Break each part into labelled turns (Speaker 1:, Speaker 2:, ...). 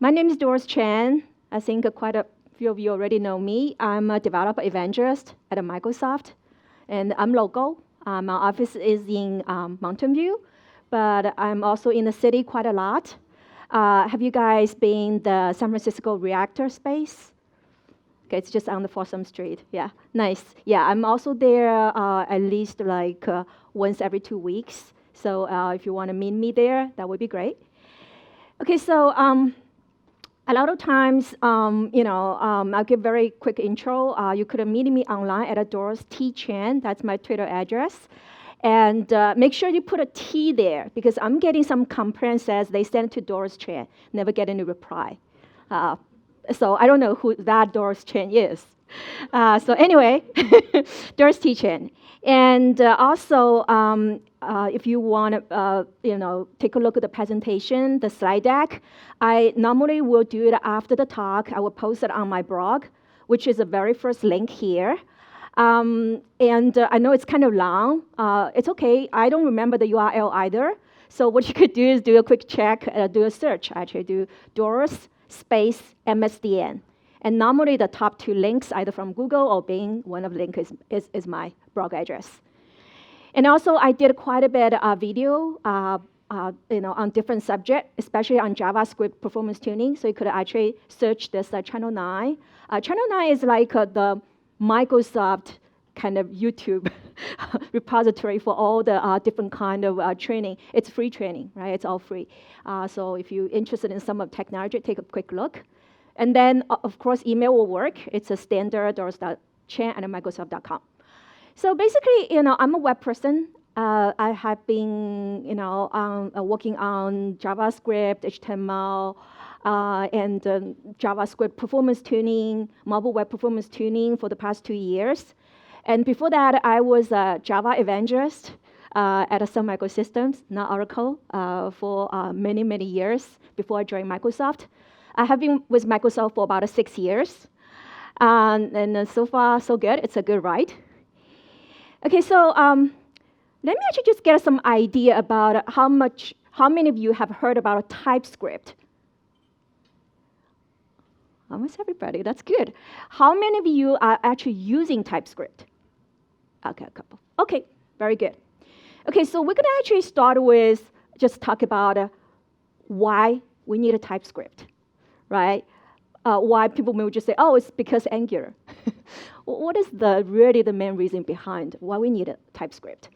Speaker 1: My name is Doris Chen. I think quite a few of you already know me. I'm a developer evangelist at Microsoft, and I'm local. My office is in Mountain View, but I'm also in the city quite a lot. Have you guys been the San Francisco Reactor space? Okay, it's just on the Folsom Street. Yeah, nice. Yeah, I'm also there at least like once every 2 weeks. So if you want to meet me there, that would be great. Okay, so a lot of times, I'll give very quick intro. You could meet me online at Doris T. Chen. That's my Twitter address. And make sure you put a T there, because I'm getting some complaints says they send it to Doris Chen, never get any reply. So I don't know who that Doris Chen is. So anyway, Doris T. Chen. And also, if you want to, take a look at the presentation, the slide deck, I normally will do it after the talk. I will post it on my blog, which is the very first link here. And I know it's kind of long. It's okay. I don't remember the URL either. So what you could do is do a quick check, do a search. Actually, do Doris space MSDN. And normally the top 2 links, either from Google or Bing, one of the links is my blog address. And also, I did quite a bit of video, on different subjects, especially on JavaScript performance tuning. So you could actually search this Channel 9. Channel 9 is like the Microsoft kind of YouTube repository for all the different kind of training. It's free training, right? It's all free. So if you're interested in some of technology, take a quick look. And then, of course, email will work. It's a standard doris.chen@microsoft.com. So basically, I'm a web person. I have been, working on JavaScript, HTML, and JavaScript performance tuning, mobile web performance tuning for the past 2 years. And before that, I was a Java evangelist at Sun Microsystems, not Oracle, for many, many years before I joined Microsoft. I have been with Microsoft for about 6 years. And so far, so good. It's a good ride. Okay, so let me actually just get some idea about how many of you have heard about TypeScript? Almost everybody, that's good. How many of you are actually using TypeScript? Okay, a couple. Okay, very good. Okay, so we're gonna actually start with just talk about why we need a TypeScript, right? Why people may just say, oh, it's because Angular. What is really the main reason behind why we need a TypeScript?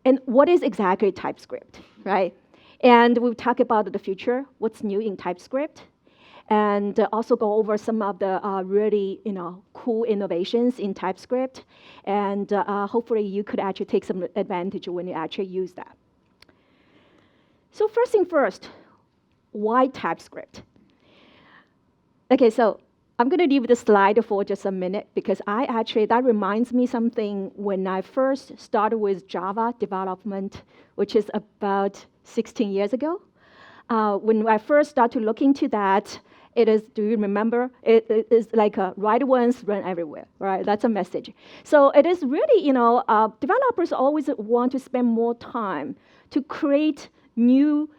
Speaker 1: And what is exactly TypeScript, right? And we'll talk about the future, what's new in TypeScript, and also go over some of the really cool innovations in TypeScript, and hopefully you could actually take some advantage when you actually use that. So first thing first, why TypeScript? Okay, so I'm going to leave the slide for just a minute, because that reminds me something when I first started with Java development, which is about 16 years ago. When I first started to look into that, it is, do you remember? It is like write once, run everywhere, right? That's a message. So it is really, developers always want to spend more time to create new,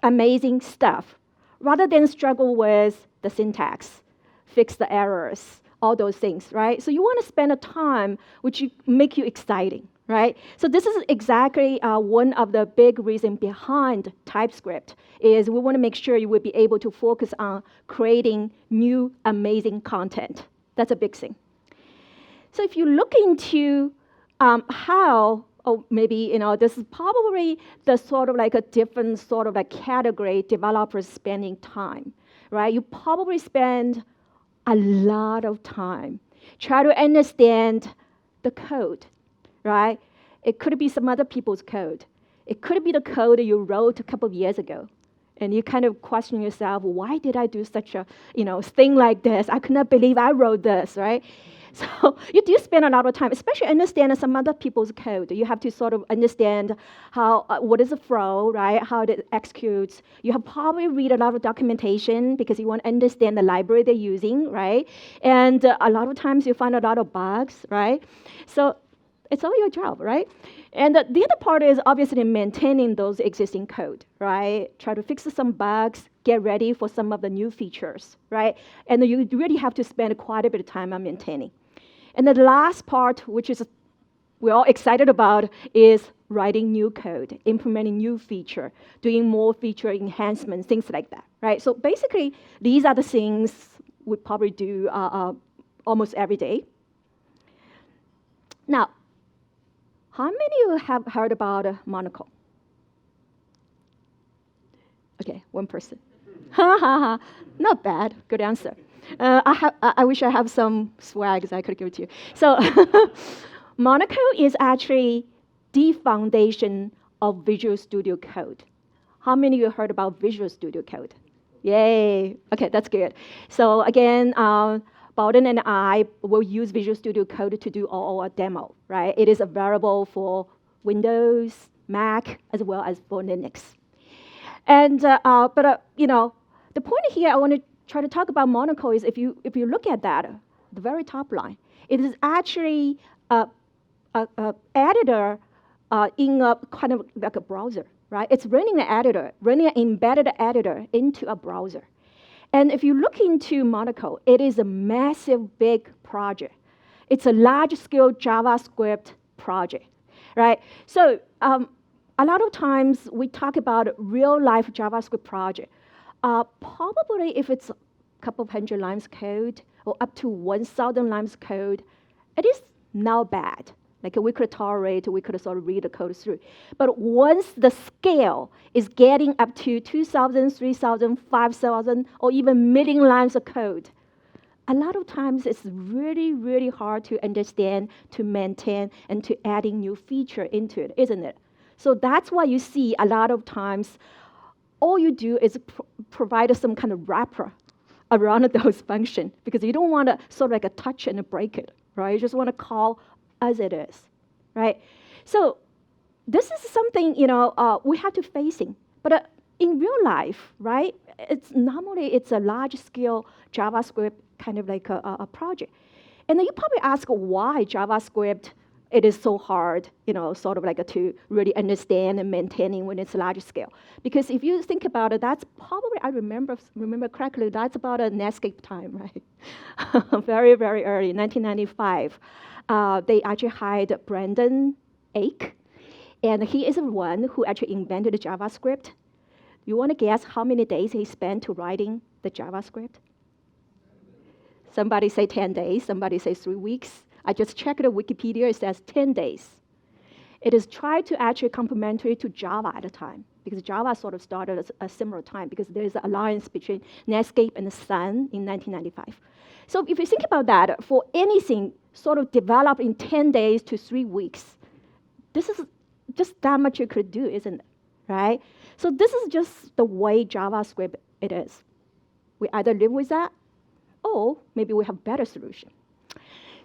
Speaker 1: amazing stuff, rather than struggle with the syntax, fix the errors, all those things, right? So you want to spend a time which make you exciting, right? So this is exactly one of the big reasons behind TypeScript is we want to make sure you will be able to focus on creating new, amazing content. That's a big thing. So if you look into how, or maybe, this is probably the sort of like a different sort of a category developers spending time, right? You probably spend a lot of time try to understand the code, right? It could be some other people's code. It could be the code you wrote a couple of years ago. And you kind of question yourself, why did I do such a thing like this? I could not believe I wrote this, right? So you do spend a lot of time, especially understanding some other people's code. You have to sort of understand how what is the flow, right? How it executes. You have probably read a lot of documentation because you want to understand the library they're using, right? And a lot of times you find a lot of bugs, right? So It's all your job, right? And the other part is obviously maintaining those existing code, right? Try to fix some bugs, get ready for some of the new features, right? And you really have to spend quite a bit of time on maintaining. And the last part, which is we're all excited about, is writing new code, implementing new feature, doing more feature enhancements, things like that, right? So basically, these are the things we probably do almost every day. Now, how many of you have heard about Monaco? Okay, one person. Not bad, good answer. I wish I have some swags I could give to you. So Monaco is actually the foundation of Visual Studio Code. How many of you heard about Visual Studio Code? Yay, okay, that's good. So again, Bowden and I will use Visual Studio Code to do all our demo, right? It is available for Windows, Mac, as well as for Linux. And you know, the point here I want to try to talk about Monaco is if you look at that, the very top line, it is actually a editor in a kind of like a browser, right? It's running an editor, running an embedded editor into a browser. And if you look into Monaco, it is a massive, big project. It's a large-scale JavaScript project, right? So a lot of times we talk about real-life JavaScript project. Probably if it's a couple of hundred lines code or up to 1,000 lines code, it is not bad. Like we could tolerate, we could sort of read the code through. But once the scale is getting up to 2,000, 3,000, 5,000, or even million lines of code, a lot of times it's really, really hard to understand, to maintain, and to adding new feature into it, isn't it? So that's why you see a lot of times, all you do is provide some kind of wrapper around those functions, because you don't want to sort of like a touch and break it, right? You just want to call as it is, right? So this is something, you know, we have to facing. But in real life, right, it's normally it's a large-scale JavaScript kind of like a project. And then you probably ask why JavaScript, it is so hard, you know, sort of like to really understand and maintaining when it's large scale. Because if you think about it, that's probably, I remember correctly, that's about a Netscape time, right? Very, very early, 1995. They actually hired Brandon Ake, and he is the one who actually invented JavaScript. You want to guess how many days he spent to writing the JavaScript? Somebody say 10 days, somebody say 3 weeks. I just checked the Wikipedia, it says 10 days. It is tried to actually complementary to Java at the time, because Java sort of started at a similar time, because there's an alliance between Netscape and Sun in 1995. So if you think about that, for anything sort of developed in 10 days to 3 weeks, this is just that much you could do, isn't it? Right? So this is just the way JavaScript it is. We either live with that, or maybe we have better solution.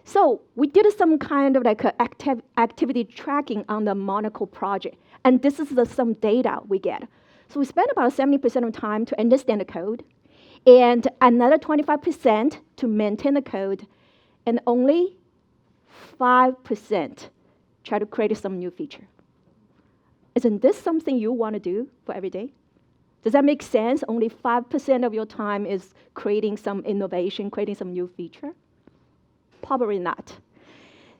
Speaker 1: So we did some kind of like activity tracking on the Monaco project, and this is some data we get. So we spent about 70% of time to understand the code, and another 25% to maintain the code, and only 5% try to create some new feature. Isn't this something you want to do for every day? Does that make sense? Only 5% of your time is creating some innovation, creating some new feature? Probably not.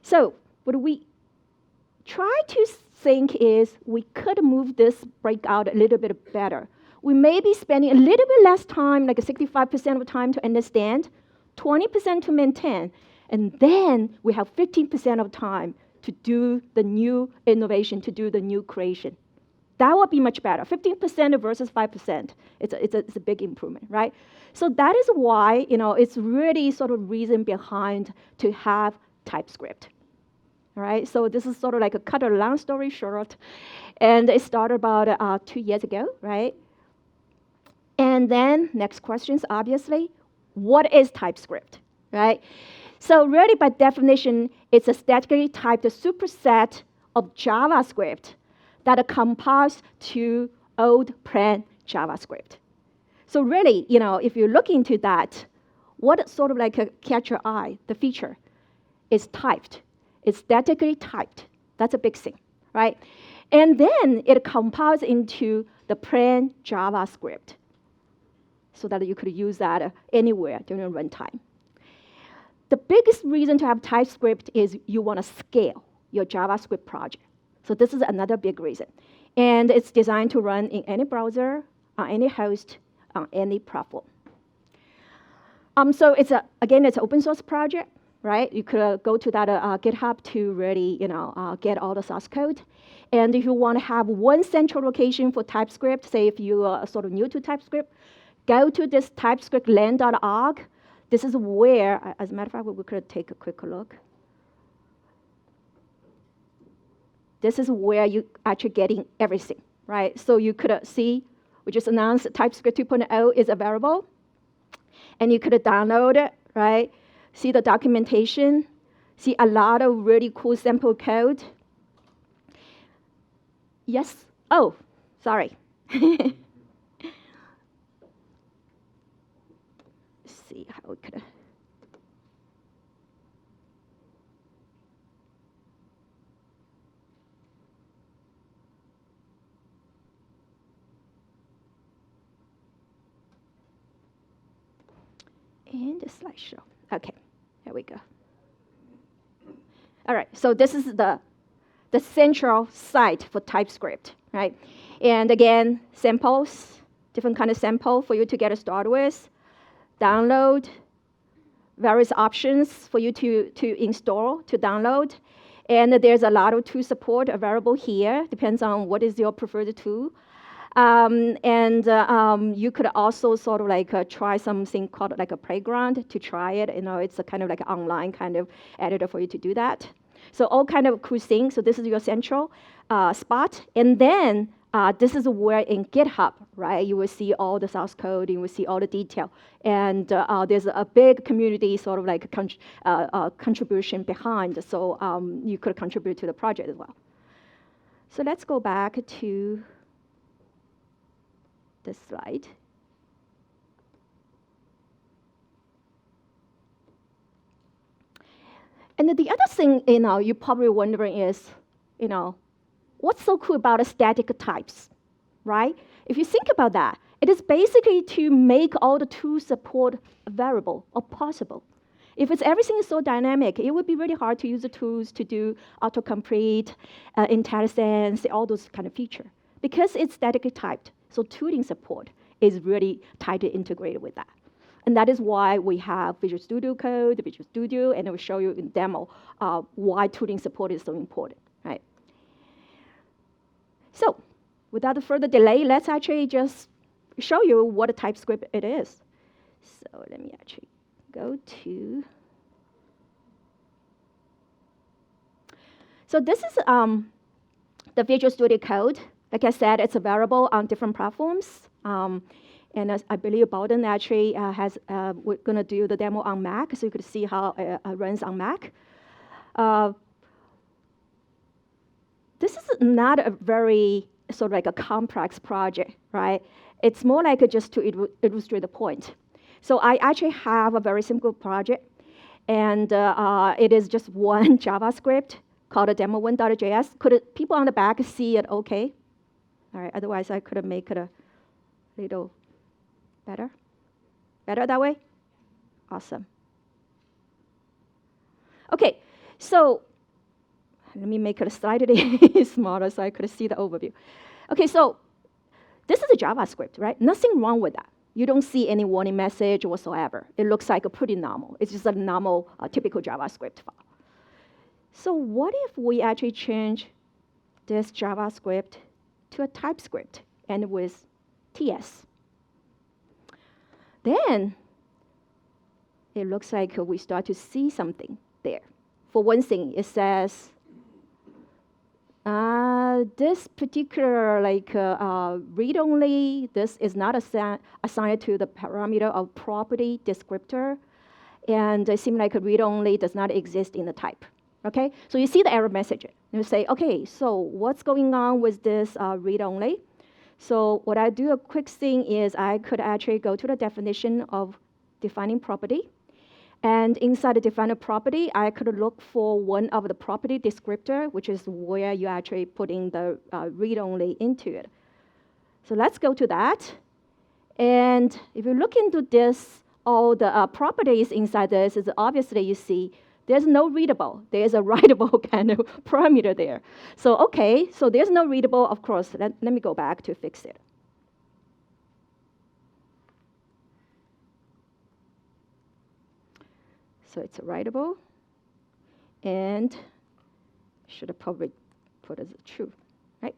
Speaker 1: So what we try to think is we could move this breakout a little bit better. We may be spending a little bit less time, like 65% of the time to understand, 20% to maintain, and then we have 15% of time to do the new innovation, to do the new creation. That would be much better. 15% versus 5%. It's a big improvement, right? So that is why, you know, it's really sort of reason behind to have TypeScript. All right, so this is sort of like a cut a long story short, and it started about 2 years ago, right? And then next questions, obviously, what is TypeScript, right? So really, by definition, it's a statically typed superset of JavaScript that compiles to old plain JavaScript. So really, you know, if you look into that, what sort of like catch your eye, the feature is typed. It's statically typed. That's a big thing, right? And then it compiles into the plain JavaScript so that you could use that anywhere during runtime. The biggest reason to have TypeScript is you want to scale your JavaScript project. So this is another big reason. And it's designed to run in any browser, on any host, on any platform. So again, it's an open source project, right? You could go to that GitHub to really get all the source code. And if you want to have one central location for TypeScript, say if you are sort of new to TypeScript, go to this TypeScriptLand.org. This is where, as a matter of fact, we could take a quick look. This is where you actually getting everything, right? So you could see, we just announced TypeScript 2.0 is available. And you could download it, right? See the documentation, see a lot of really cool sample code. Yes? Oh, sorry. Let's see how we could. And the slideshow. Okay, here we go. All right, so this is the central site for TypeScript, right? And again, samples, different kind of sample for you to get started with. Download, various options for you to install, to download. And there's a lot of tool support available here, depends on what is your preferred tool. You could also sort of like try something called like a playground to try it. It's a kind of like an online kind of editor for you to do that. So all kind of cool things. So this is your central spot. And then this is where in GitHub, right, you will see all the source code, you will see all the detail. And there's a big community sort of like contribution behind. So you could contribute to the project as well. So let's go back to this slide. And the other thing, you're probably wondering is, what's so cool about static types, right? If you think about that, it is basically to make all the tool support available or possible. If everything is so dynamic, it would be really hard to use the tools to do autocomplete, IntelliSense, all those kind of features. Because it's statically typed, so tooling support is really tightly integrated with that. And that is why we have Visual Studio Code, Visual Studio, and I will show you in demo why tooling support is so important, right? So without further delay, let's actually just show you what a TypeScript it is. So let me actually go to. So this is the Visual Studio Code. Like I said, it's available on different platforms. And as I believe Bowden actually we're going to do the demo on Mac, so you could see how it runs on Mac. This is not a very sort of like a complex project, right? It's more like just to illustrate the point. So I actually have a very simple project, and it is just one JavaScript called a demo1.js. Could people on the back see it okay? All right, otherwise I could make it a little better. Better that way? Awesome. Okay, so let me make it slightly smaller so I could see the overview. Okay, so this is a JavaScript, right? Nothing wrong with that. You don't see any warning message whatsoever. It looks like a pretty normal. It's just a normal, typical JavaScript file. So what if we actually change this JavaScript to a TypeScript and with TS? Then it looks like we start to see something there. For one thing, it says this particular read-only, this is not assigned to the parameter of property descriptor, and it seems like a read-only does not exist in the type. Okay, so you see the error message. You say, okay, so what's going on with this read-only? So what I do, a quick thing is I could actually go to the definition of defining property. And inside the definer property, I could look for one of the property descriptor, which is where you actually putting the read-only into it. So let's go to that. And if you look into this, all the properties inside this is obviously you see there's no readable. There's a writable kind of parameter there. So OK, so there's no readable, of course. Let me go back to fix it. So it's writable. And should have probably put as true, right?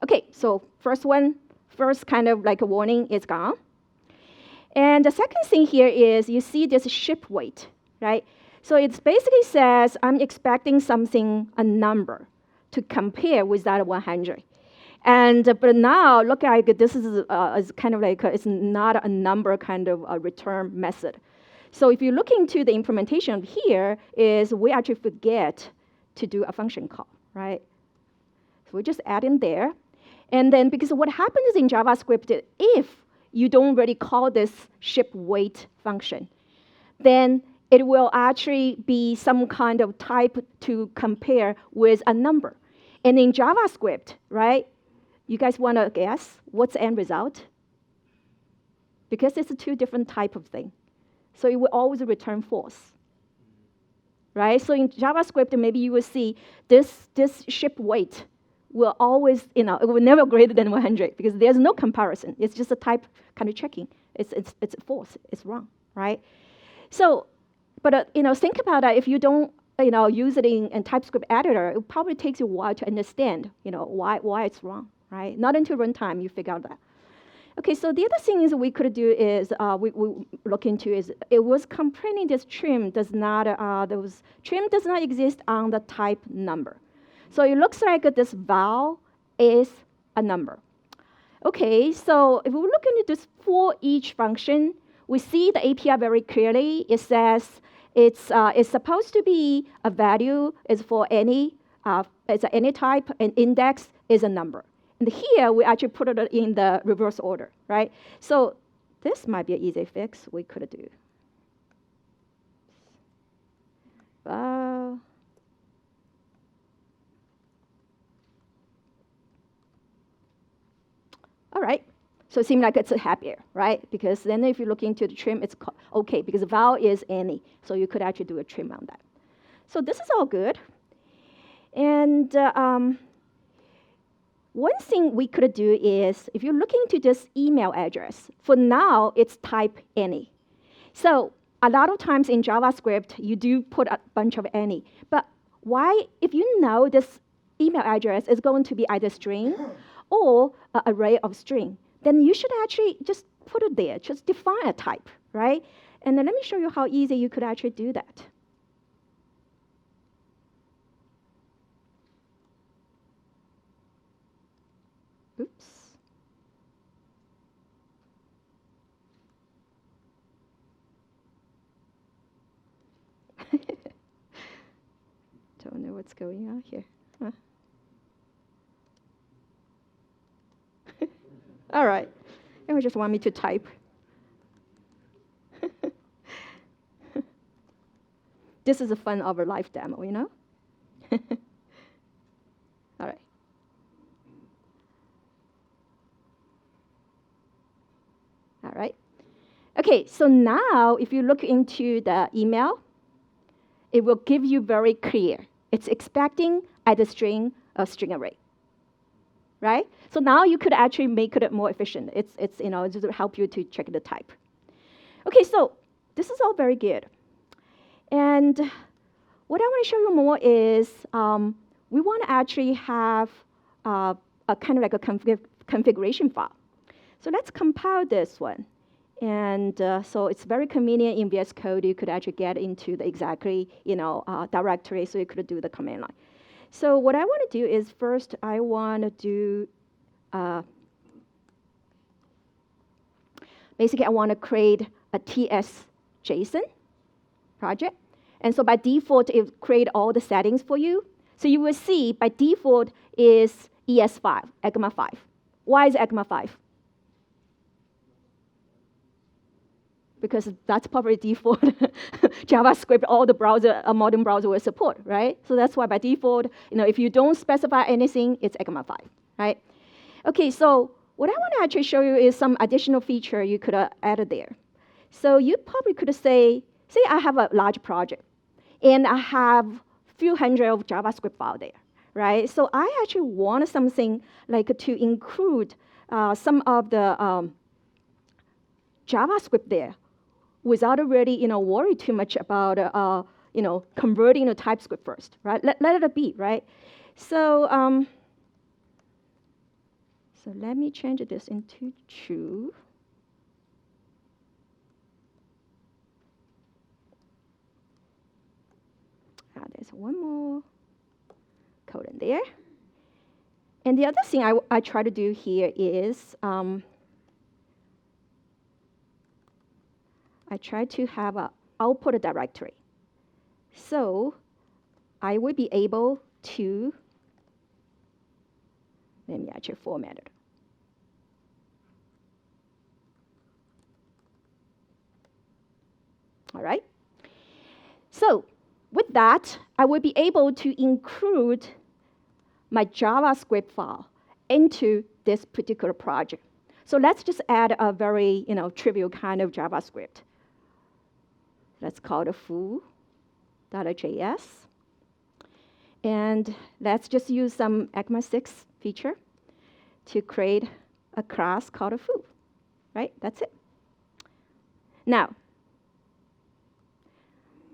Speaker 1: OK, so first kind of like a warning is gone. And the second thing here is you see this ship weight, right? So it basically says I'm expecting something, a number, to compare with that 100. And but now look like this is kind of like it's not a number kind of a return method. So if you look into the implementation here, is we actually forget to do a function call, right? So we just add in there. And then because what happens in JavaScript, if you don't really call this ship weight function, then it will actually be some kind of type to compare with a number. And in JavaScript, right, you guys want to guess what's the end result? Because it's a two different type of thing. So it will always return false. Right? So in JavaScript, maybe you will see this ship weight will always, it will never greater than 100 because there's no comparison. It's just a type kind of checking. It's false. It's wrong, right? So, but think about that. If you don't, use it in TypeScript editor, it probably takes you a while to understand, why it's wrong, right? Not until runtime you figure out that. Okay, so the other thing is we could do is we look into is it was complaining this trim does not exist on the type number. So it looks like this val is a number. Okay, so if we look into this for each function, we see the API very clearly. It says it's supposed to be a value is for any type, and index is a number. And here, we actually put it in the reverse order, right? So this might be an easy fix we could do. All right. So it seems like it's happier, right? Because then if you look into the trim, it's OK, because val is any. So you could actually do a trim on that. So this is all good. And one thing we could do is, if you're looking to this email address, for now, it's type any. So a lot of times in JavaScript, you do put a bunch of any. But why, if you know this email address is going to be either string or an array of string, then you should actually just put it there, just define a type, right? And then let me show you how easy you could actually do that. Oops. Don't know what's going on here. Huh? All right. And we just want me to type. This is a fun of a live demo, All right. All right. OK, so now if you look into the email, it will give you very clear. It's expecting either string or string array. Right? So now you could actually make it more efficient. It's just help you to check the type. OK, so this is all very good. And what I want to show you more is we want to actually have a kind of like a configuration file. So let's compile this one. And so it's very convenient in VS Code. You could actually get into the exactly directory, so you could do the command line. So what I want to do is first I want to do basically I want to create a TS JSON project. And so by default, it create all the settings for you. So you will see by default is ES5, ECMA 5. Why is ECMA 5? Because that's probably default JavaScript all the browser, a modern browser will support, right? So that's why by default, if you don't specify anything, it's ECMA 5, right? Okay, so what I want to actually show you is some additional feature you could add there. So you probably could say I have a large project, and I have few hundred of JavaScript file there, right? So I actually want something like to include some of the JavaScript there without really worry too much about converting to TypeScript first, right? Let it be, right? So so let me change this into true. There's one more code in there. And the other thing I try to do here is I try to have an output directory. So I will be able to, let me actually format it. All right. So with that, I will be able to include my JavaScript file into this particular project. So let's just add a very trivial kind of JavaScript. Let's call it foo.js. And let's just use some ECMA 6 feature to create a class called foo, right? That's it. Now,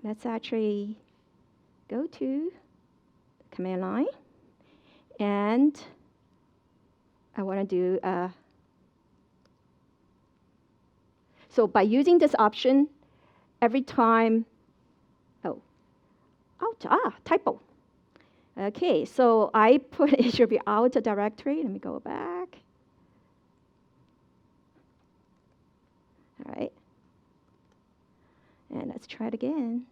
Speaker 1: let's actually go to the command line. And I want to do, so by using this option, every time, typo. Okay, so I put it should be out directory. Let me go back. All right. And let's try it again.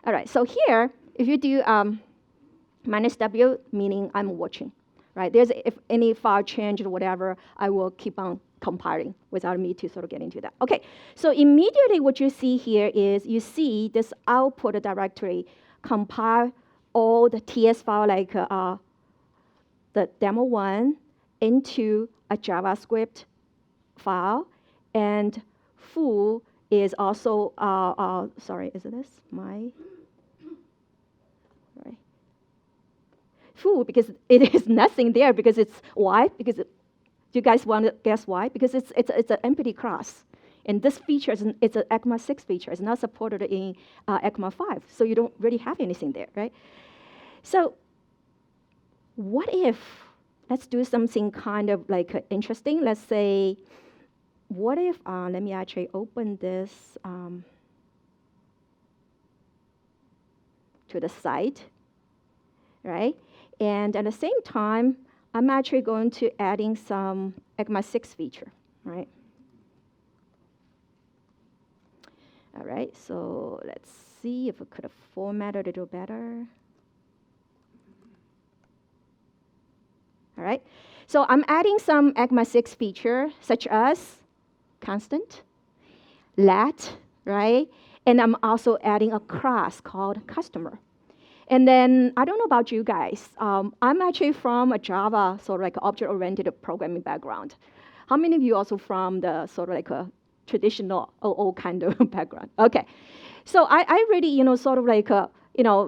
Speaker 1: All right, so here, if you do -w, meaning I'm watching, right? If any file change or whatever, I will keep on compiling without me to sort of get into that. Okay, so immediately what you see here is you see this output directory compile all the TS file like the demo1 into a JavaScript file, and foo is also, sorry, is this my? Foo, because it is nothing there, because it's why? Because do you guys want to guess why? Because it's an empty class, and this feature it's an ECMA 6 feature. It's not supported in ECMA 5, so you don't really have anything there, right? So what if, let's do something kind of like interesting. Let's say, what if, let me actually open this to the site, right? And at the same time, I'm actually going to adding some ECMA 6 feature, right? All right, so let's see if we could have formatted it a little better. All right, so I'm adding some ECMA 6 feature, such as constant, let, right? And I'm also adding a class called customer. And then, I don't know about you guys, I'm actually from a Java, sort of like object-oriented programming background. How many of you also from the sort of like a traditional OO kind of background? Okay, so I really, sort of like,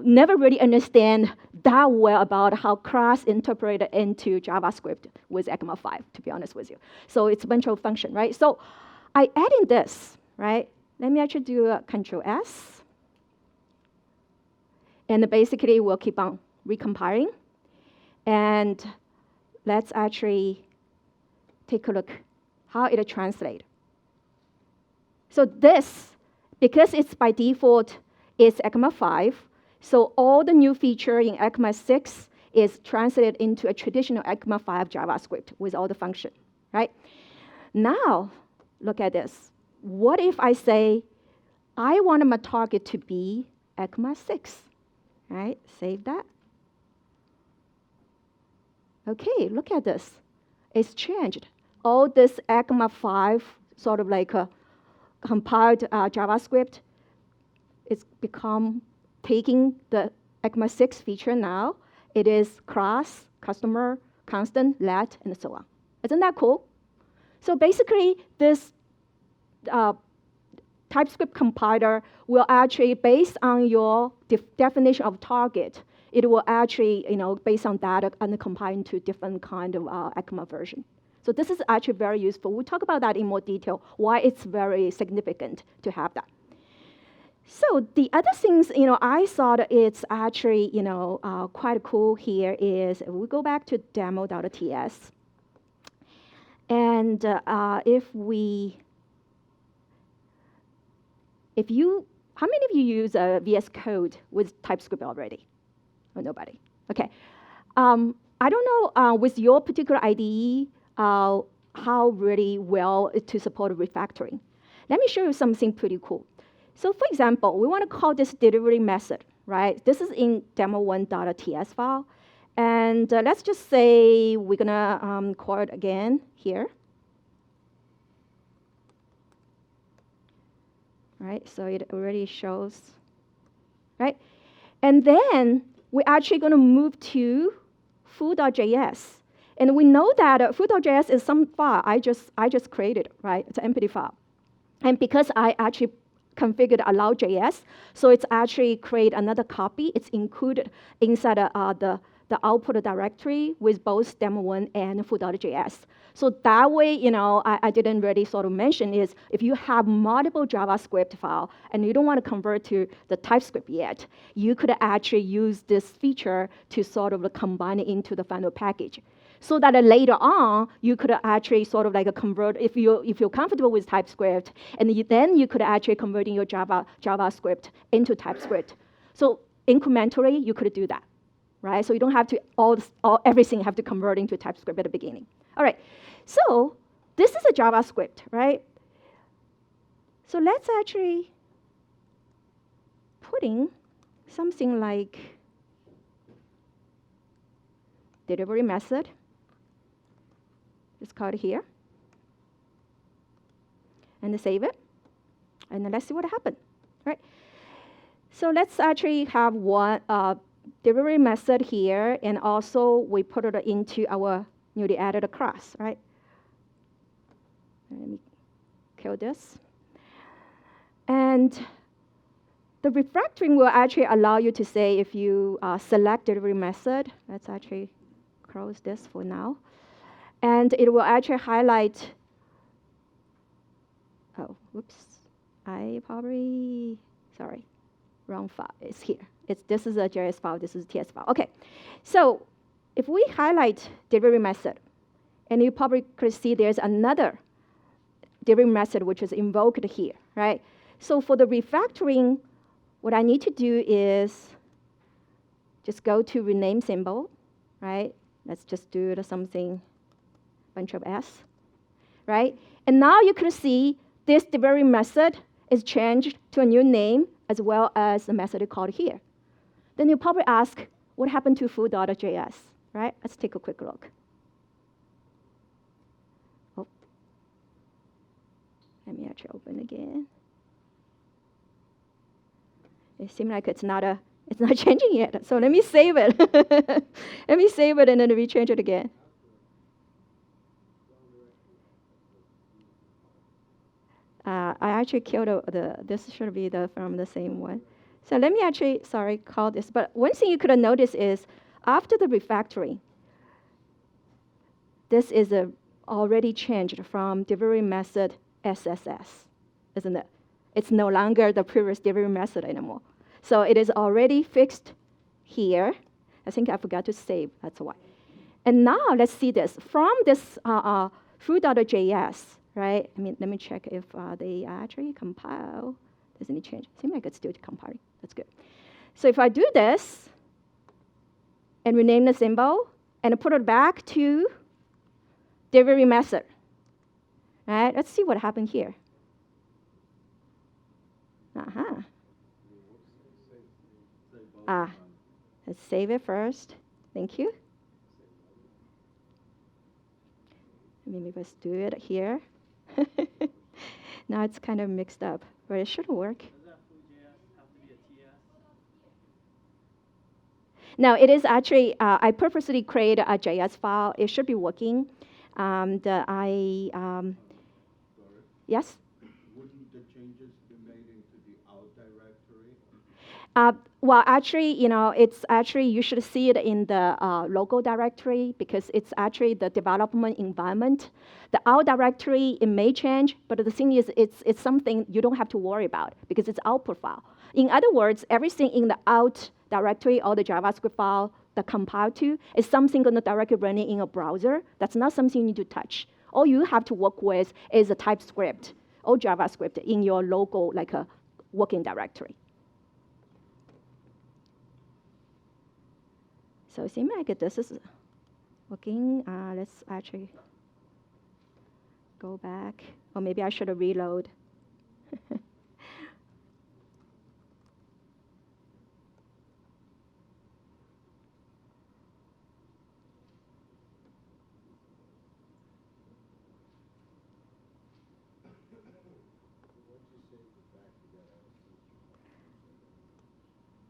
Speaker 1: never really understand that well about how class interpreted into JavaScript with ECMA 5, to be honest with you. So it's a bunch of function, right? So I add in this, right? Let me actually do a Control S. And basically, we'll keep on recompiling. And let's actually take a look how it translates. So this, because it's by default, is ECMA 5. So all the new feature in ECMA 6 is translated into a traditional ECMA 5 JavaScript with all the function, right? Now, look at this. What if I say, I want my target to be ECMA 6? Right, save that. Okay, look at this. It's changed. All this ECMA 5 sort of like compiled JavaScript, it's become taking the ECMA6 feature now. It is class, customer, constant, let, and so on. Isn't that cool? So basically, this TypeScript compiler will actually, based on your definition of target, it will actually, based on that, and compile into different kind of ECMA version. So this is actually very useful. We'll talk about that in more detail, why it's very significant to have that. So the other things, I thought it's actually, quite cool here is, if we go back to demo.ts, and how many of you use VS Code with TypeScript already? Or nobody? Okay. I don't know with your particular IDE how really well to support refactoring. Let me show you something pretty cool. So for example, we want to call this delivery method, right? This is in demo1.ts file. And let's just say we're going to call it again here. Right, so it already shows, right? And then we're actually going to move to food.js. And we know that food.js is some file I just created, right? It's an empty file. And because I actually configured allow.js, so it's actually create another copy. It's included inside the output directory with both demo1 and food.js. So that way, I didn't really sort of mention is if you have multiple JavaScript file and you don't want to convert to the TypeScript yet, you could actually use this feature to sort of combine it into the final package. So that later on, you could actually sort of like convert, if you're comfortable with TypeScript, and then you could actually convert your JavaScript into TypeScript. So incrementally, you could do that, right? So you don't have to, everything have to convert into TypeScript at the beginning. All right, so this is a JavaScript, right? So let's actually put in something like delivery method. It's called here. And save it. And then let's see what happened, right? So let's actually have one delivery method here, and also we put it into our newly added class, right? Let me kill this. And the refactoring will actually allow you to say if you select delivery method, let's actually close this for now. And it will actually highlight, oh, whoops. I probably, sorry, wrong file. It's here. This is a JS file. This is a TS file. OK, so if we highlight delivery method, and you probably could see there's another delivery method which is invoked here, right? So for the refactoring, what I need to do is just go to rename symbol, right? Let's just do something, bunch of S, right? And now you can see this delivery method is changed to a new name as well as the method called here. Then you probably ask, what happened to food.js, right? Let's take a quick look. Oh. Let me actually open again. It seems like it's not changing yet. So let me save it. Let me save it and then we change it again. I actually killed this should be from the same one. So let me actually, call this. But one thing you could have noticed is after the refactoring, this is already changed from delivery method SSS, isn't it? It's no longer the previous delivery method anymore. So it is already fixed here. I think I forgot to save, that's why. And now let's see this. From this food.js, right? Let me check if they actually compile. Does any change? Seems like it's still compiling. That's good. So if I do this and rename the symbol and put it back to delivery method, right? Let's see what happened here. Let's save it first. Thank you. Maybe let's do it here. Now it's kind of mixed up, but it should work.
Speaker 2: Does that FoodJS have to be a TS?
Speaker 1: No, it is actually, I purposely created a JS file. It should be working.
Speaker 3: Doris,
Speaker 1: Yes?
Speaker 3: wouldn't the changes be made into the out directory?
Speaker 1: Well, actually, it's actually, you should see it in the local directory because it's actually the development environment. The out directory, it may change, but the thing is, it's something you don't have to worry about because it's output file. In other words, everything in the out directory or the JavaScript file that compile to is something going to directly running in a browser. That's not something you need to touch. All you have to work with is a TypeScript or JavaScript in your local, like a working directory. So it seems like this is working. Let's actually go back. Or maybe I should reload.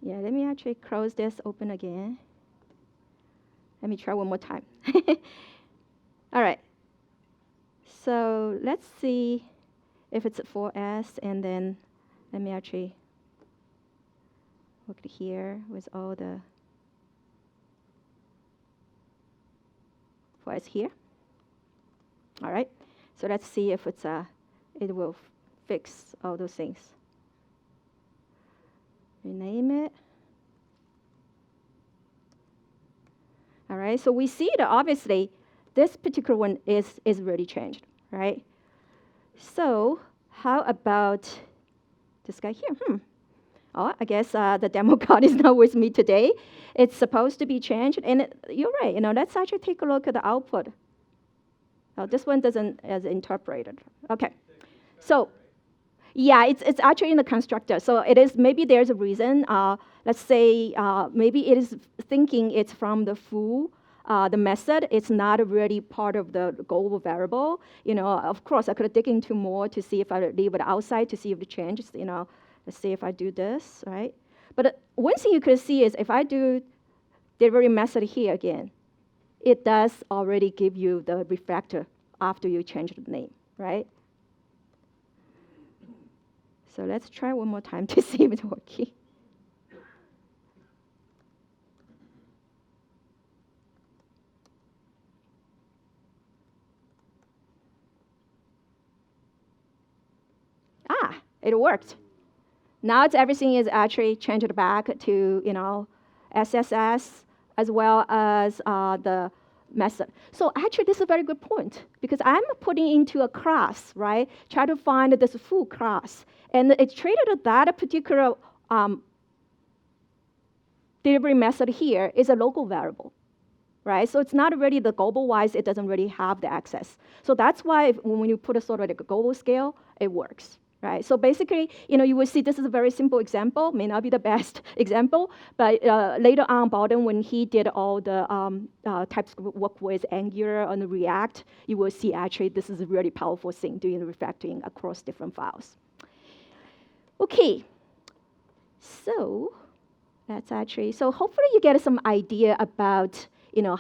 Speaker 1: Yeah, let me actually close this, open again. Let me try one more time. All right. So let's see if it's 4S, and then let me actually look here with all the 4S here. All right. So let's see if it's it will fix all those things. Rename it. All right, so we see that obviously this particular one is really changed, right? So how about this guy here? Oh, I guess the demo code is not with me today. It's supposed to be changed, and you're right. Let's actually take a look at the output. Oh, this one doesn't as interpreted. Okay, so yeah, it's actually in the constructor. So it is, maybe there's a reason. Let's say maybe it is thinking it's from the foo, the method. It's not really part of the global variable. Of course, I could dig into more to see if I leave it outside to see if it changes. Let's see if I do this, right? But one thing you could see is if I do delivery method here again, it does already give you the refactor after you change the name, right? So let's try one more time to see if it's working. It worked. Now everything is actually changed back to SSS as well as the method. So actually, this is a very good point because I'm putting into a class, right? Try to find this full class, and it treated that particular delivery method here is a local variable, right? So it's not really the global-wise, it doesn't really have the access. So that's why when you put a sort of like a global scale, it works, right? So basically, you will see this is a very simple example, may not be the best example, but later on, Bowden, when he did all the TypeScript work with Angular and React, you will see actually this is a really powerful thing doing the refactoring across different files. Okay, so that's actually, so hopefully you get some idea about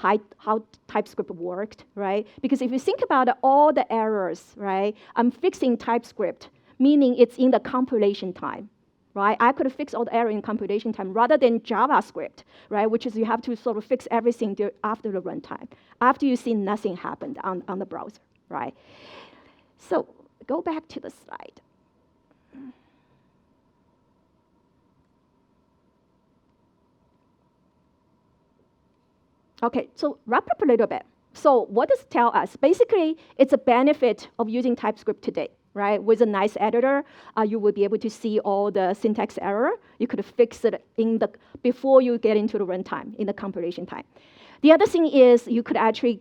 Speaker 1: how TypeScript worked, right? Because if you think about all the errors, right, I'm fixing TypeScript, meaning it's in the compilation time, right? I could fix all the error in compilation time rather than JavaScript, right, which is you have to sort of fix everything after the runtime, after you see nothing happened on the browser, right? So go back to the slide. Okay, so wrap up a little bit. So what does it tell us? Basically, it's a benefit of using TypeScript today, right? With a nice editor, you will be able to see all the syntax error. You could fix it before you get into the runtime, in the compilation time. The other thing is you could actually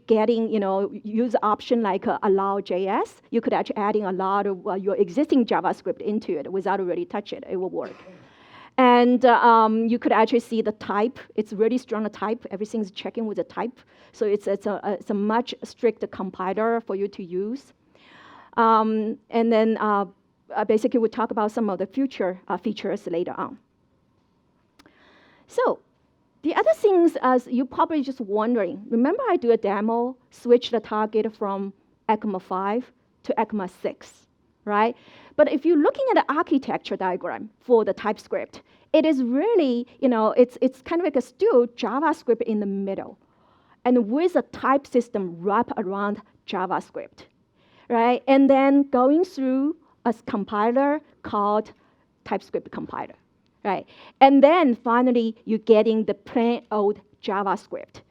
Speaker 1: use option like Allow.js. You could actually adding a lot of your existing JavaScript into it without really touch it. It will work. And you could actually see the type. It's really strong type. Everything's checking with the type. So it's a much stricter compiler for you to use. And then basically we'll talk about some of the future features later on. So the other things, as you're probably just wondering, remember I do a demo, switch the target from ECMA 5 to ECMA 6, right? But if you're looking at the architecture diagram for the TypeScript, it is really, it's kind of like a still JavaScript in the middle, and with a type system wrapped around JavaScript, right? And then going through a compiler called TypeScript Compiler, right? And then finally, you're getting the plain old JavaScript,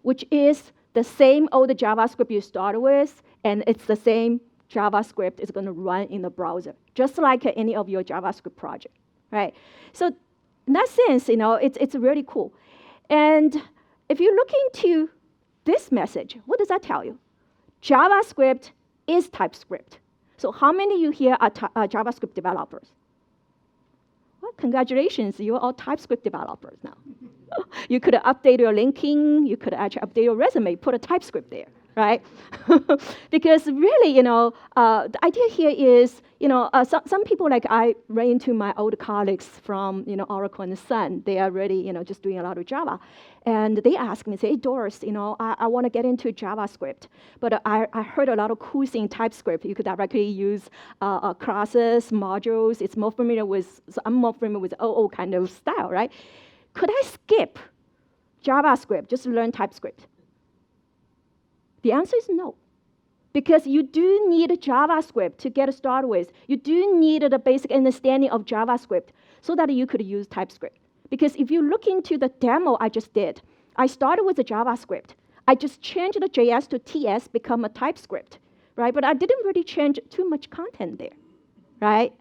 Speaker 1: which is the same old JavaScript you started with, and it's the same JavaScript is going to run in the browser, just like any of your JavaScript project, right? So in that sense, it's really cool. And if you look into this message, what does that tell you? JavaScript is TypeScript. So how many of you here are JavaScript developers? Well, congratulations, you're all TypeScript developers now. You could update your linking, you could actually update your resume, put a TypeScript there, right? Because really, the idea here is, some people, like I ran into my old colleagues from, Oracle and Sun. They are really, just doing a lot of Java. And they ask me, say, hey, Doris, I want to get into JavaScript, but I heard a lot of cool things in TypeScript. You could directly use classes, modules. It's more familiar with, so I'm more familiar with OO kind of style, right? Could I skip JavaScript just to learn TypeScript? The answer is no. Because you do need JavaScript to get started with. You do need a basic understanding of JavaScript so that you could use TypeScript. Because if you look into the demo I just did, I started with the JavaScript. I just changed the JS to TS, become a TypeScript, right? But I didn't really change too much content there, right?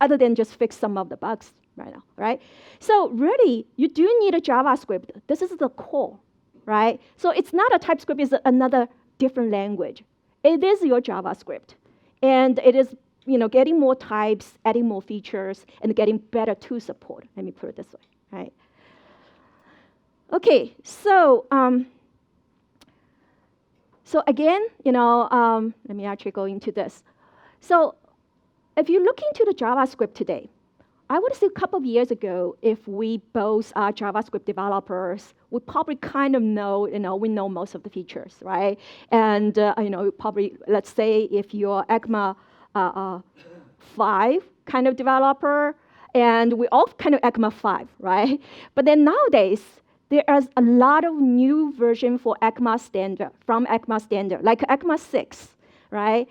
Speaker 1: Other than just fix some of the bugs right now, right? So really, you do need a JavaScript. This is the core, right? So it's not a TypeScript, it's another different language. It is your JavaScript. And it is, getting more types, adding more features, and getting better tool support. Let me put it this way, right? Okay, so again, let me actually go into this. So if you look into the JavaScript today, I would say a couple of years ago, if we both are JavaScript developers, we probably kind of know, we know most of the features, right? And, probably, let's say if you're ECMA 5 kind of developer, and we all kind of ECMA 5, right? But then nowadays, there is a lot of new version for ECMA standard, from ECMA standard, like ECMA 6, right?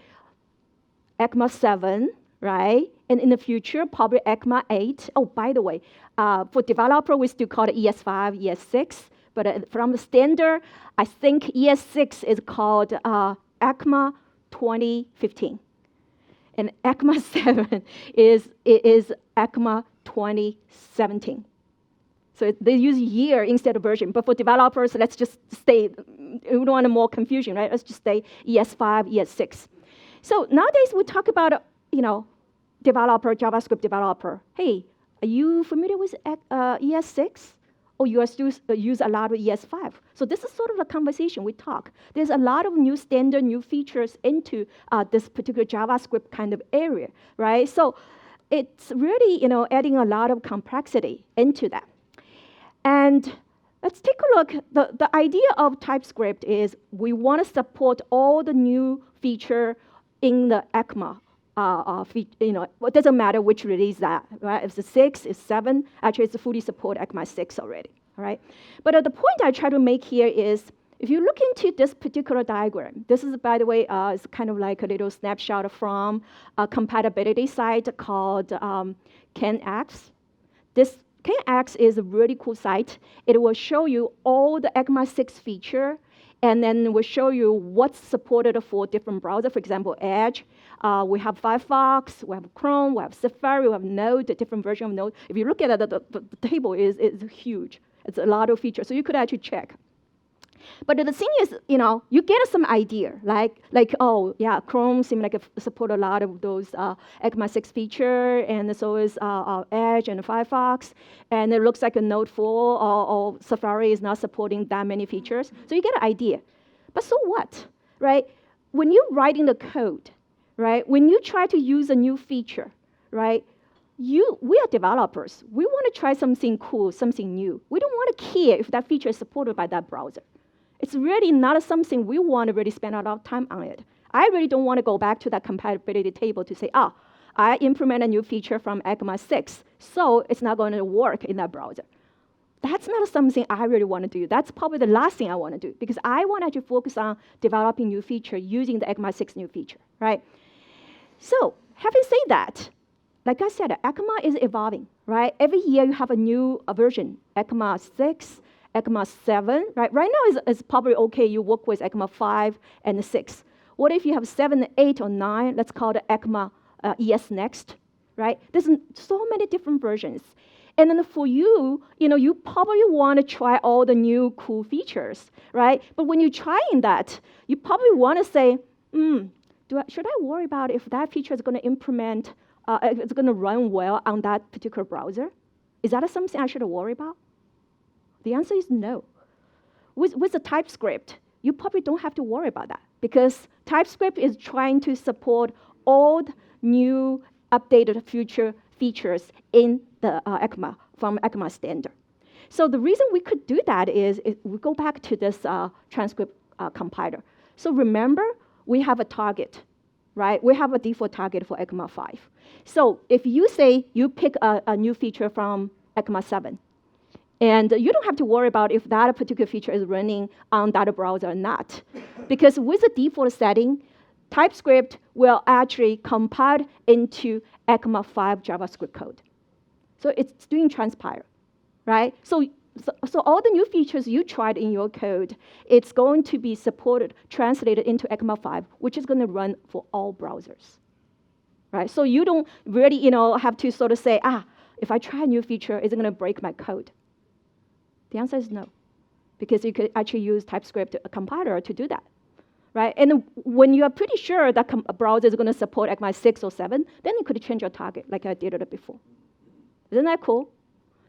Speaker 1: ECMA 7, right? And in the future, probably ECMA 8. Oh, by the way, for developer, we still call it ES5, ES6. But from the standard, I think ES6 is called ECMA 2015. And ECMA 7 is ECMA 2017. So they use year instead of version. But for developers, let's just stay, we don't want more confusion, right? Let's just stay ES5, ES6. So nowadays, we talk about, developer, JavaScript developer. Hey, are you familiar with ES6? Or you are still use a lot of ES5? So this is sort of a conversation we talk. There's a lot of new standard, new features into this particular JavaScript kind of area, right? So it's really, adding a lot of complexity into that. And let's take a look. The idea of TypeScript is we want to support all the new feature in the ECMA. It doesn't matter which release that, right? If it's 6, it's 7, actually it's fully support ECMA 6 already, all right? But the point I try to make here is, if you look into this particular diagram, this is, by the way, it's kind of like a little snapshot from a compatibility site called CanX. This CanX is a really cool site. It will show you all the ECMA 6 feature, and then we'll show you what's supported for different browsers. For example, Edge. We have Firefox, we have Chrome, we have Safari, we have Node, the different version of Node. If you look at it, the table is huge. It's a lot of features, so you could actually check. But the thing is, you get some idea, like oh, yeah, Chrome seems like it support a lot of those ECMA 6 feature, and so is Edge and Firefox, and it looks like a Node 4 or Safari is not supporting that many features. So you get an idea. But so what, right? When you're writing the code, right? When you try to use a new feature, right? We are developers. We want to try something cool, something new. We don't want to care if that feature is supported by that browser. It's really not something we want to really spend a lot of time on it. I really don't want to go back to that compatibility table to say, I implement a new feature from ECMA 6, so it's not going to work in that browser. That's not something I really want to do. That's probably the last thing I want to do, because I want to actually focus on developing new feature using the ECMA 6 new feature, right? So having said that, like I said, ECMA is evolving, right? Every year you have a new version, ECMA 6, ECMA 7, right? Right now it's probably okay, you work with ECMA 5 and 6. What if you have 7, 8, or 9? Let's call it ECMA ES Next, right? There's so many different versions. And then for you, you probably want to try all the new cool features, right? But when you're trying that, you probably want to say, should I worry about if that feature is going to implement, if it's going to run well on that particular browser? Is that something I should worry about? The answer is no. With the TypeScript, you probably don't have to worry about that, because TypeScript is trying to support all the new updated future features in the ECMA, from ECMA standard. So the reason we could do that is we go back to this transcript compiler. So remember, we have a target, right? We have a default target for ECMA 5. So if you say you pick a new feature from ECMA 7, and you don't have to worry about if that particular feature is running on that browser or not, because with the default setting, TypeScript will actually compile into ECMA 5 JavaScript code. So it's doing transpile, right? So all the new features you tried in your code, it's going to be supported, translated into ECMA 5, which is going to run for all browsers, right? So you don't really, have to sort of say, if I try a new feature, is it going to break my code? The answer is no, because you could actually use TypeScript compiler to do that, right? And when you are pretty sure that a browser is going to support ECMA 6 or 7, then you could change your target like I did it before. Isn't that cool?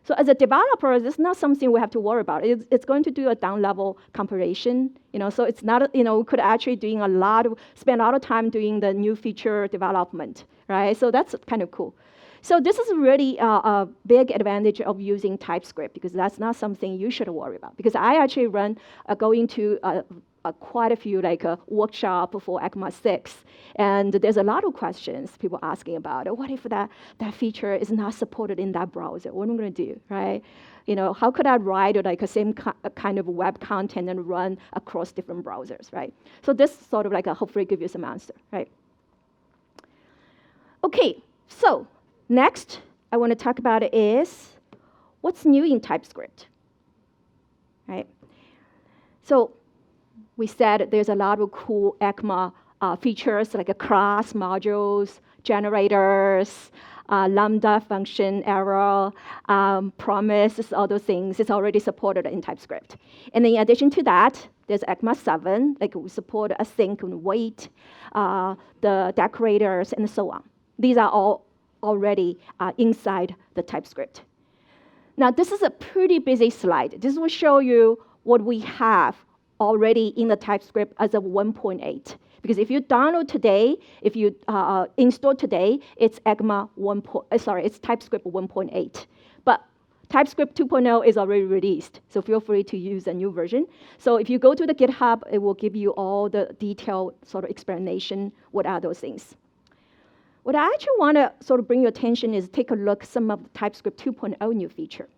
Speaker 1: So as a developer, it's not something we have to worry about. It's going to do a down-level compilation, so it's not, we could actually spend a lot of time doing the new feature development, right? So that's kind of cool. So this is really a big advantage of using TypeScript, because that's not something you should worry about. Because I actually going to quite a few workshop for ECMA 6, and there's a lot of questions people asking about. What if that feature is not supported in that browser? What am I going to do, right? How could I write a same kind of web content and run across different browsers, right? So this sort of hopefully give you some answer, right? Okay, so next I want to talk about is what's new in TypeScript, right? So we said there's a lot of cool ECMA features like class, modules, generators, lambda function, error, promise, all those things. It's already supported in TypeScript. And in addition to that, there's ECMA 7, we support async and wait, the decorators, and so on. These are all already inside the TypeScript. Now, this is a pretty busy slide. This will show you what we have already in the TypeScript as of 1.8. Because if you download today, if you install today, it's it's TypeScript 1.8. But TypeScript 2.0 is already released, so feel free to use a new version. So if you go to the GitHub, it will give you all the detailed sort of explanation, what are those things. What I actually want to sort of bring your attention is take a look at some of the TypeScript 2.0 new feature.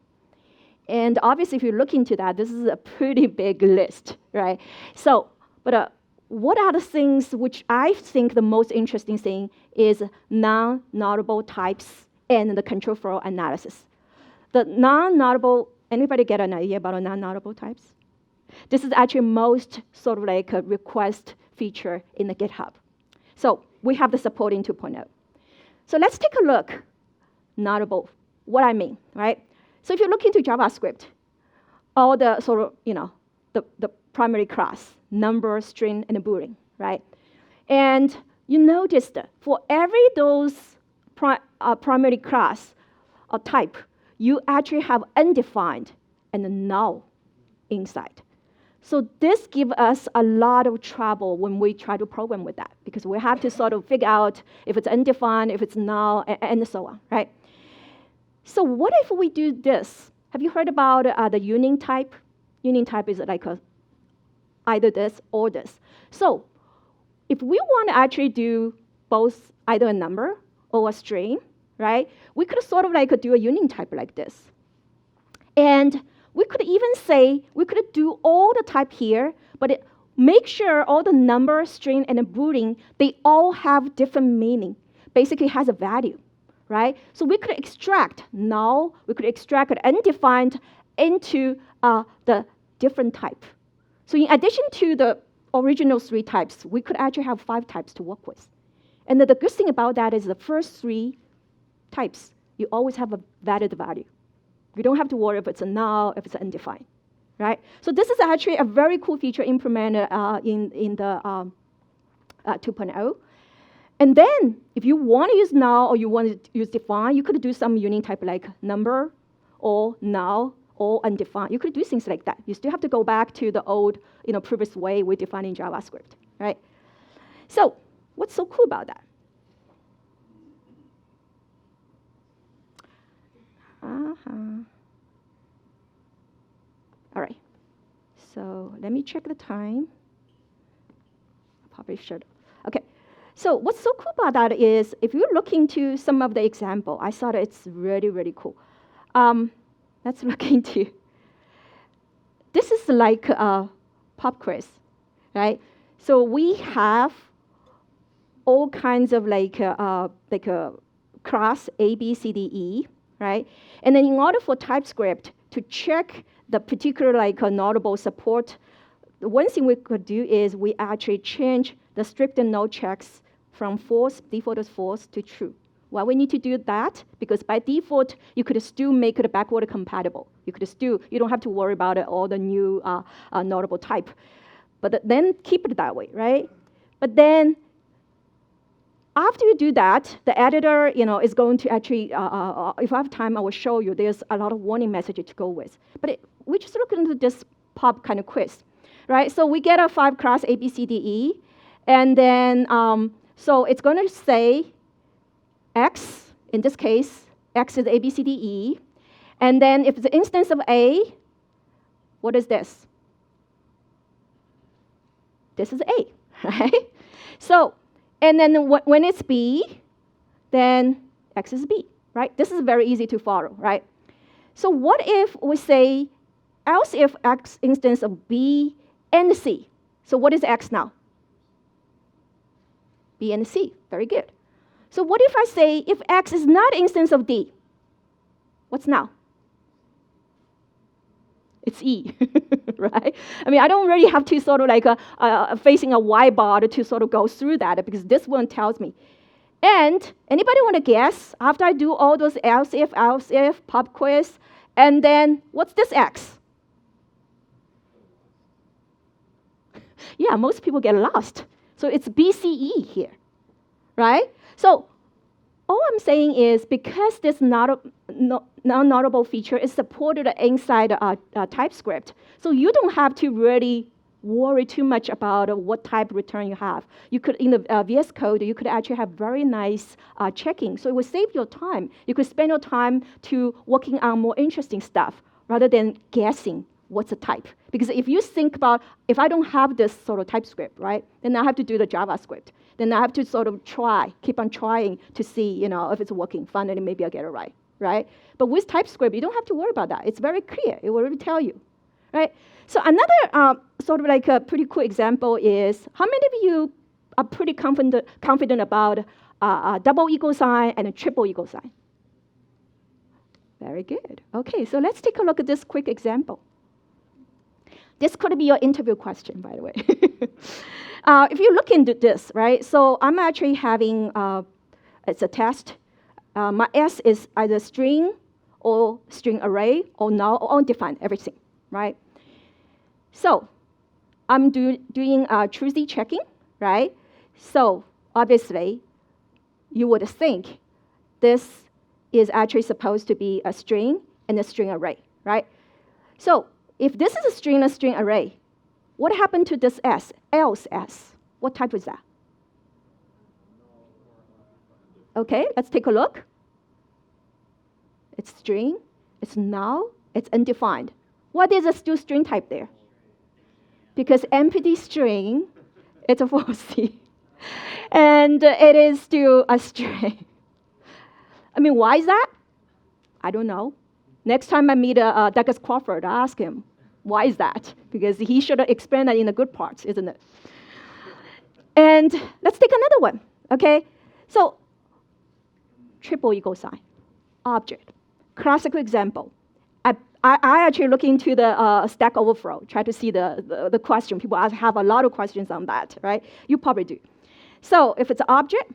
Speaker 1: And obviously, if you look into that, this is a pretty big list, right? So, but what are the things which I think the most interesting thing is non-nullable types and the control flow analysis. The non-nullable, anybody get an idea about non-nullable types? This is actually most sort of a request feature in the GitHub. So we have the support in 2.0. So let's take a look, nullable, what I mean, right? So if you look into JavaScript, all the sort of, the primary class, number, string, and boolean, right? And you notice that for every those primary class or type, you actually have undefined and null inside. So this gives us a lot of trouble when we try to program with that, because we have to sort of figure out if it's undefined, if it's null, and so on, right? So what if we do this? Have you heard about the union type? Union type is like either this or this. So if we want to actually do both either a number or a string, right, we could sort of like do a union type like this. And we could even say, we could do all the type here, but make sure all the number, string, and the boolean, they all have different meaning. Basically has a value, right? So we could extract null, we could extract undefined into the different type. So in addition to the original 3 types, we could actually have 5 types to work with. And the good thing about that is the first 3 types, you always have a valid value. You don't have to worry if it's a null, if it's undefined, right? So this is actually a very cool feature implemented in the 2.0. And then if you want to use null or you want to use define, you could do some union type like number or null or undefined. You could do things like that. You still have to go back to the old, previous way we define in JavaScript, right? So what's so cool about that? All right, so let me check the time. I probably should. Okay, so what's so cool about that is if you look into some of the example, I thought it's really, really cool. Let's look into, this is like a pop quiz, right? So we have all kinds of like a class A, B, C, D, E, right? And then in order for TypeScript to check the particular notable support, the one thing we could do is we actually change the strict and no checks from false, default is false, to true. Why we need to do that? Because by default, you could still make it backward compatible. You don't have to worry about all the new notable type. But then keep it that way, right? But then after you do that, the editor, is going to actually, if I have time, I will show you. There's a lot of warning messages to go with. But we just look into this pop kind of quiz, right? So we get a 5 class A, B, C, D, E, and then so it's going to say X. In this case, X is A, B, C, D, E, and then if it's an instance of A, what is this? This is A, right? So. And then when it's B, then X is B, right? This is very easy to follow, right? So what if we say, else if X instance of B and C? So what is X now? B and C, very good. So what if I say, if X is not instance of D? What's now? It's E, right? I mean, I don't really have to sort of facing a whiteboard to sort of go through that, because this one tells me. And anybody want to guess, after I do all those else if, pop quiz, and then what's this X? Yeah, most people get lost. So it's BCE here, right? So all I'm saying is because this non-notable feature is supported inside TypeScript, so you don't have to really worry too much about what type return you have. You could, in the VS Code, you could actually have very nice checking. So it will save your time. You could spend your time to working on more interesting stuff rather than guessing what's the type. Because if you think about, if I don't have this sort of TypeScript, right, then I have to do the JavaScript. Then I have to sort of keep on trying to see, if it's working. Finally, maybe I'll get it right? But with TypeScript, you don't have to worry about that. It's very clear. It will really tell you, right? So another sort of like a pretty cool example is, how many of you are pretty confident about a double equal sign and a triple equal sign? Very good. Okay, so let's take a look at this quick example. This could be your interview question, by the way. If you look into this, right, so I'm actually having, it's a test. My S is either string or string array or null or undefined, everything, right? So I'm doing truthy checking, right? So obviously, you would think this is actually supposed to be a string and a string array, right? So if this is a string array, What happened to this S, else S? What type is that? Okay, let's take a look. It's string, it's null, it's undefined. What is a still string type there? Because empty string, it's a falsy. And it is still a string. I mean, why is that? I don't know. Next time I meet Douglas Crawford, I ask him, why is that? Because he should explain that in the good parts, isn't it? And let's take another one, okay? So, triple equal sign, object. Classical example. I actually look into the Stack Overflow, try to see the question. People have a lot of questions on that, right? You probably do. So if it's an object,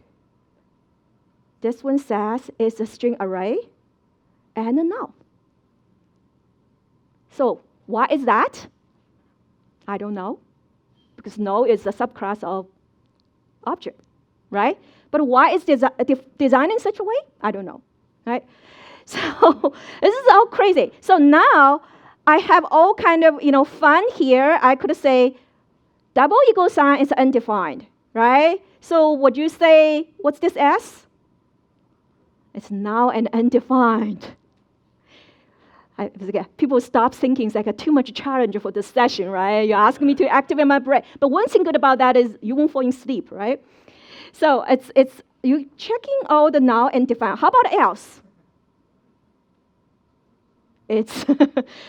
Speaker 1: this one says it's a string array and a null. So why is that? I don't know, because null is a subclass of object, right? But why is designed in such a way? I don't know, right? So this is all crazy. So now I have all kind of fun here. I could say double equal sign is undefined, right? So would you say what's this S? It's now an undefined. People stop thinking it's like too much challenge for this session, right? You're asking me to activate my brain. But one thing good about that is you won't fall in sleep, right? So it's you checking all the now and define. How about else? It's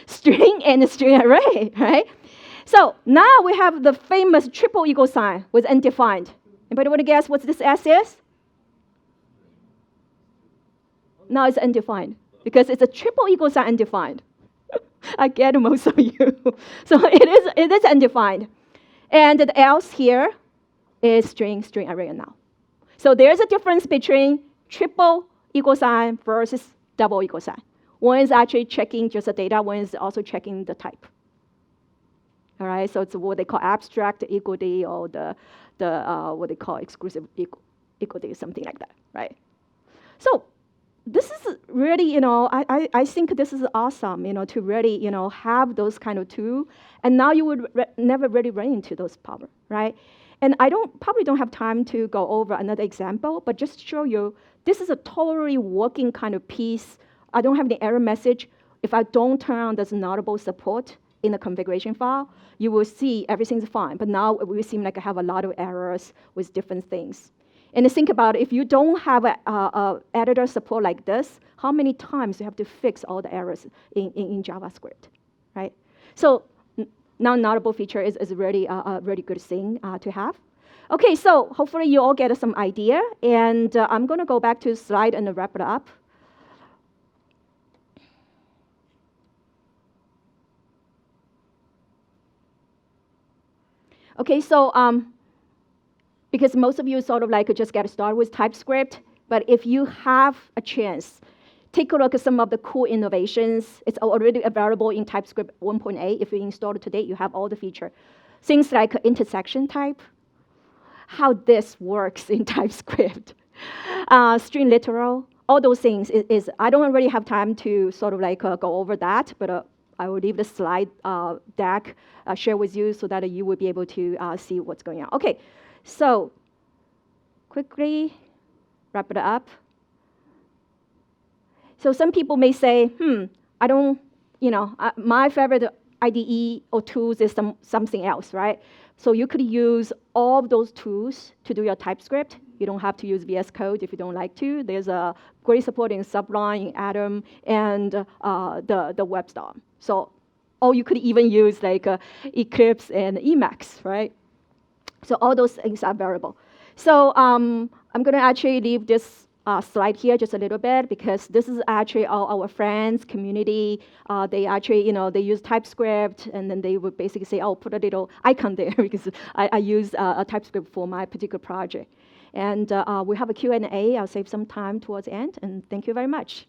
Speaker 1: string and string array, right? So now we have the famous triple equal sign with undefined. Anybody want to guess what this S is? Now it's undefined because it's a triple equal sign undefined. I get most of you. So it is undefined. And the else here is string array and null. So there's a difference between triple equal sign versus double equal sign. One is actually checking just the data, one is also checking the type. All right, so it's what they call abstract equality or the what they call exclusive equality, something like that, right? So this is really, I think this is awesome, to really, have those kind of tools. And now you would never really run into those problems, right? And I probably don't have time to go over another example, but just to show you, this is a totally working kind of piece. I don't have the error message. If I don't turn on this nullable support in the configuration file, you will see everything's fine. But now we seem like I have a lot of errors with different things. And think about it, if you don't have a editor support like this, how many times you have to fix all the errors in JavaScript, right? So now nullable feature is really a really good thing to have. Okay, so hopefully you all get some idea. And I'm going to go back to the slide and wrap it up. Okay, so because most of you sort of like just get started with TypeScript, but if you have a chance, take a look at some of the cool innovations. It's already available in TypeScript 1.8. If you install it today, you have all the features. Things like intersection type, how this works in TypeScript, string literal, all those things. I don't really have time to sort of like go over that, but I will leave the slide deck share with you so that you will be able to see what's going on. Okay, so quickly wrap it up. So some people may say, I don't, my favorite IDE or tools is something else, right? So you could use all of those tools to do your TypeScript. You don't have to use VS Code if you don't like to. There's a great support in Sublime, in Atom, and the WebStorm. So, or you could even use like Eclipse and Emacs, right? So all those things are available. So I'm going to actually leave this slide here just a little bit because this is actually all our friends, community. They actually, they use TypeScript, and then they would basically say, oh, put a little icon there because I use a TypeScript for my particular project. And we have a Q&A. I'll save some time towards the end, and thank you very much.